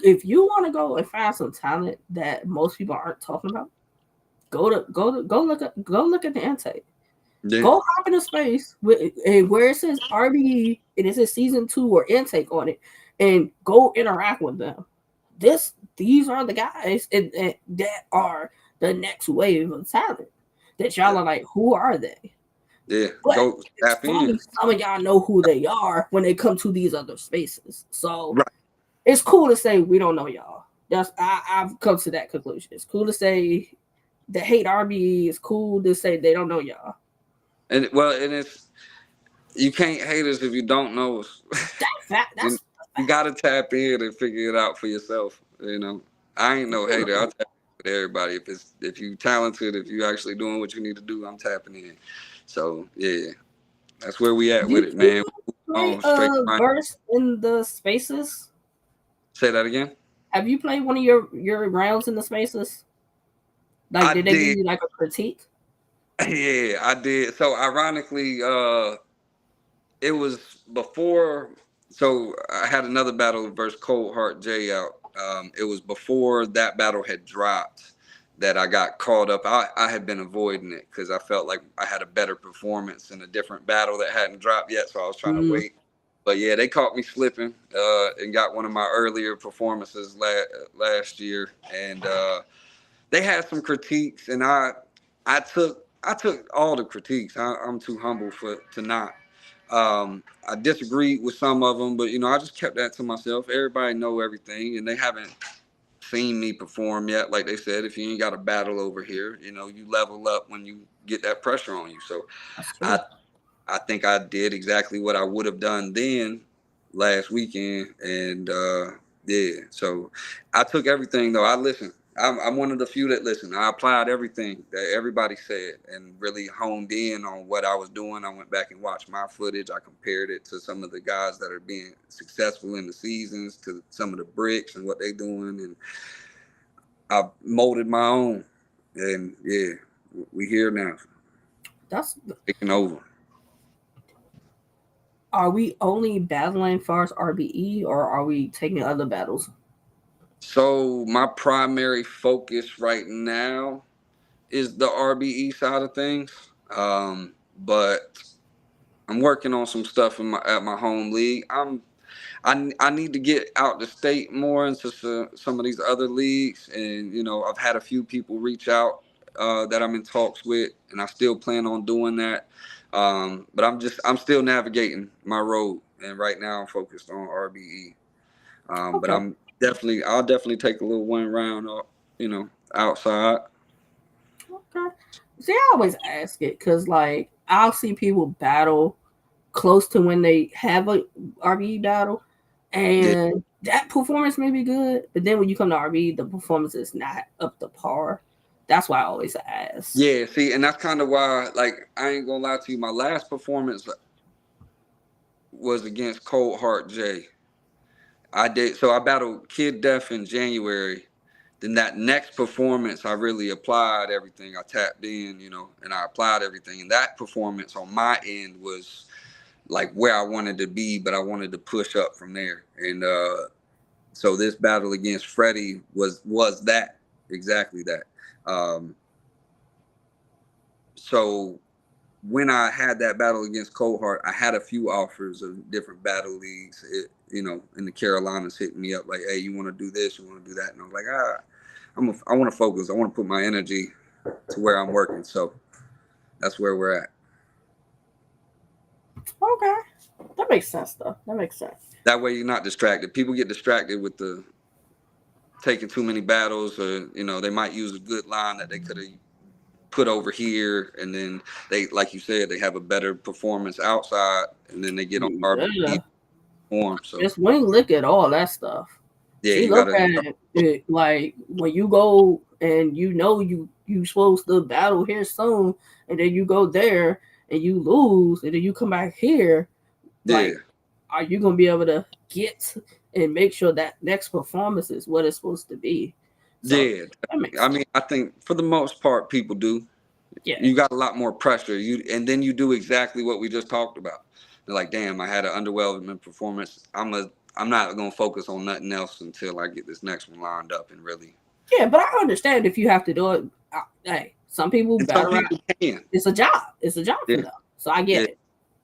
Speaker 1: if you want to go and find some talent that most people aren't talking about, go look at the intake.
Speaker 2: Yeah,
Speaker 1: Go hop into space with and where it says RBE and it says season 2 or intake on it, and go interact with them. These are the guys and that are the next wave of talent. That y'all
Speaker 2: yeah,
Speaker 1: are like, who are they?
Speaker 2: yeah.
Speaker 1: But
Speaker 2: Go
Speaker 1: it's
Speaker 2: tap in.
Speaker 1: funny, some of y'all know who they are when they come to these other spaces. So
Speaker 2: Right.
Speaker 1: it's cool to say we don't know y'all. I've come to that conclusion. It's cool to say the hate RBE. It's cool to say they don't know y'all.
Speaker 2: And it's, you can't hate us if you don't know us. you,
Speaker 1: That's
Speaker 2: you got to tap in and figure it out for yourself. I ain't no hater. I'll tap in with everybody. If you talented, if you actually doing what you need to do, I'm tapping in. So, yeah, that's where we at with
Speaker 1: Did
Speaker 2: it, man.
Speaker 1: you play
Speaker 2: On straight
Speaker 1: a
Speaker 2: grind.
Speaker 1: verse in the spaces?
Speaker 2: Say that again.
Speaker 1: Have you played one of your rounds in the spaces? Like,
Speaker 2: I
Speaker 1: did they give
Speaker 2: did.
Speaker 1: you like a critique?
Speaker 2: Yeah, I did. So ironically, it was before. So I had another battle versus Cold Heart J out. It was before that battle had dropped that I got caught up. I had been avoiding it because I felt like I had a better performance in a different battle that hadn't dropped yet. So I was trying to
Speaker 1: Mm,
Speaker 2: wait. But yeah, they caught me slipping and got one of my earlier performances last year. And they had some critiques, and I took all the critiques. I'm too humble to not. I disagreed with some of them, but I just kept that to myself. Everybody know everything, and they haven't seen me perform yet. Like they said, if you ain't got a battle over here, you level up when you get that pressure on you. So
Speaker 1: that's
Speaker 2: I
Speaker 1: true.
Speaker 2: I think I did exactly what I would have done then last weekend, and yeah. So I took everything though. I listened. I'm one of the few that listen. I applied everything that everybody said and really honed in on what I was doing. I went back and watched my footage. I compared it to some of the guys that are being successful in the seasons, to some of the bricks and what they doing, and I molded my own. And yeah, we here now,
Speaker 1: That's
Speaker 2: taking over.
Speaker 1: Are we only battling far as RBE, or are we taking other battles?
Speaker 2: So my primary focus right now is the RBE side of things. But I'm working on some stuff at my home league. I need to get out the state more into some of these other leagues, and I've had a few people reach out that I'm in talks with, and I still plan on doing that. But I'm still navigating my road, and right now I'm focused on RBE. But
Speaker 1: Okay.
Speaker 2: I'll definitely take a little one round, outside.
Speaker 1: Okay. See, I always ask it because, like, I'll see people battle close to when they have a RBE battle,
Speaker 2: Yeah,
Speaker 1: and that performance may be good, but then when you come to RBE, the performance is not up to par. That's why I always ask.
Speaker 2: yeah. See, and that's kind of why, like, I ain't gonna lie to you. My last performance was against Cold Heart J. I battled Kid Def in January. Then that next performance, I really applied everything. I tapped in, and I applied everything. And that performance on my end was like where I wanted to be, but I wanted to push up from there. And so this battle against Freddie was that, exactly that. Um, so when I had that battle against Cold Heart, I had a few offers of different battle leagues. In the Carolinas hitting me up like, "Hey, you want to do this? You want to do that?" And I was like, I want to focus. I want to put my energy to where I'm working. So that's where we're at.
Speaker 1: Okay. That makes sense, though. That makes sense.
Speaker 2: That way you're not distracted. People get distracted with the taking too many battles, or they might use a good line that they could have put over here, and then they, like you said, they have a better performance outside, and then they get on
Speaker 1: Yeah.
Speaker 2: RBE form. So
Speaker 1: Just we ain't look at all that stuff.
Speaker 2: yeah,
Speaker 1: She
Speaker 2: you
Speaker 1: look
Speaker 2: gotta.
Speaker 1: at it like when you go and you supposed to battle here soon, and then you go there and you lose, and then you come back here.
Speaker 2: Yeah,
Speaker 1: Like, are you gonna be able to get and make sure that next performance is what it's supposed to be? So
Speaker 2: yeah.
Speaker 1: that makes
Speaker 2: I
Speaker 1: sense.
Speaker 2: mean, I think for the most part, people do.
Speaker 1: Yeah,
Speaker 2: You got a lot more pressure. And then you do exactly what we just talked about. They're like, damn, I had an underwhelming performance. I'm not gonna focus on nothing else until I get this next one lined up and really.
Speaker 1: yeah, but I understand if you have to do it. Hey, some people
Speaker 2: And some
Speaker 1: battle rap.
Speaker 2: people can.
Speaker 1: It's a job. It's a job
Speaker 2: Yeah,
Speaker 1: for them. So I get
Speaker 2: yeah.
Speaker 1: it.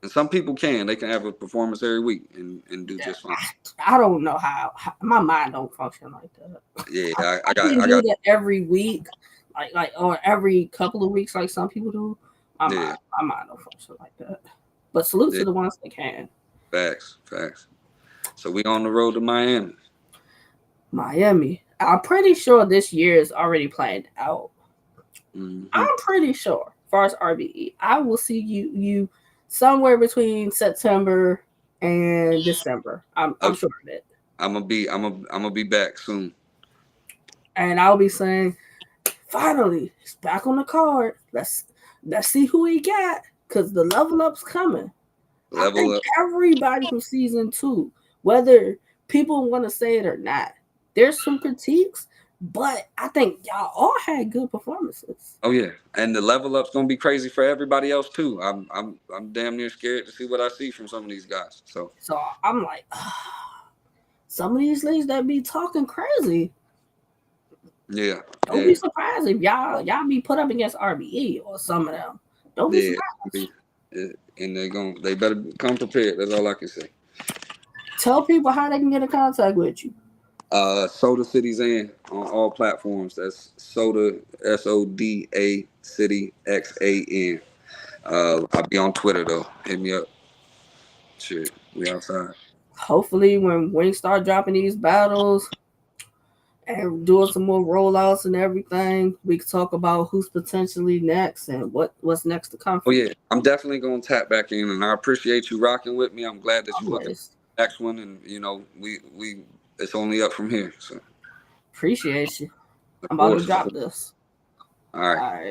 Speaker 2: And some people can. They can have a performance every week and do just fine.
Speaker 1: I don't know how my mind don't function like that.
Speaker 2: Yeah,
Speaker 1: I can't
Speaker 2: I
Speaker 1: do
Speaker 2: got.
Speaker 1: that every week, like or every couple of weeks, like some people do.
Speaker 2: Yeah,
Speaker 1: My mind don't function like that. But salute
Speaker 2: yeah.
Speaker 1: to the ones that can.
Speaker 2: Facts. So we on the road to Miami.
Speaker 1: Miami. I'm pretty sure this year is already planned out.
Speaker 2: Mm-hmm.
Speaker 1: I'm pretty sure. As far as RBE, I will see you somewhere between September and December. I'm
Speaker 2: Okay.
Speaker 1: sure of it.
Speaker 2: I'm gonna be back soon.
Speaker 1: And I'll be saying, finally, he's back on the card. Let's see who he got, because the level up's coming. I
Speaker 2: Level
Speaker 1: think
Speaker 2: up.
Speaker 1: everybody from season 2, whether people want to say it or not, there's some critiques, but I think y'all all had good performances.
Speaker 2: Oh yeah, and the level up's gonna be crazy for everybody else too. I'm damn near scared to see what I see from some of these guys. So
Speaker 1: So I'm like, some of these leagues that be talking crazy,
Speaker 2: yeah,
Speaker 1: don't be surprised if y'all be put up against RBE or some of them. Don't be
Speaker 2: yeah,
Speaker 1: surprised.
Speaker 2: and they better come prepared. That's all I can say.
Speaker 1: Tell people how they can get in contact with you.
Speaker 2: Soda City Zan on all platforms. That's Soda SODA City XAN. I'll be on Twitter though. Hit me up. Shit, we outside.
Speaker 1: Hopefully, when Wings start dropping these battles and doing some more rollouts and everything, we can talk about who's potentially next and what's next to come
Speaker 2: Oh
Speaker 1: for you.
Speaker 2: yeah, I'm definitely gonna tap back in, and I appreciate you rocking with me. I'm glad that you're looking at
Speaker 1: Always
Speaker 2: the next one, and we it's only up from here. So
Speaker 1: appreciate you.
Speaker 2: Of
Speaker 1: I'm about to
Speaker 2: course.
Speaker 1: drop this.
Speaker 2: All right.
Speaker 1: All right.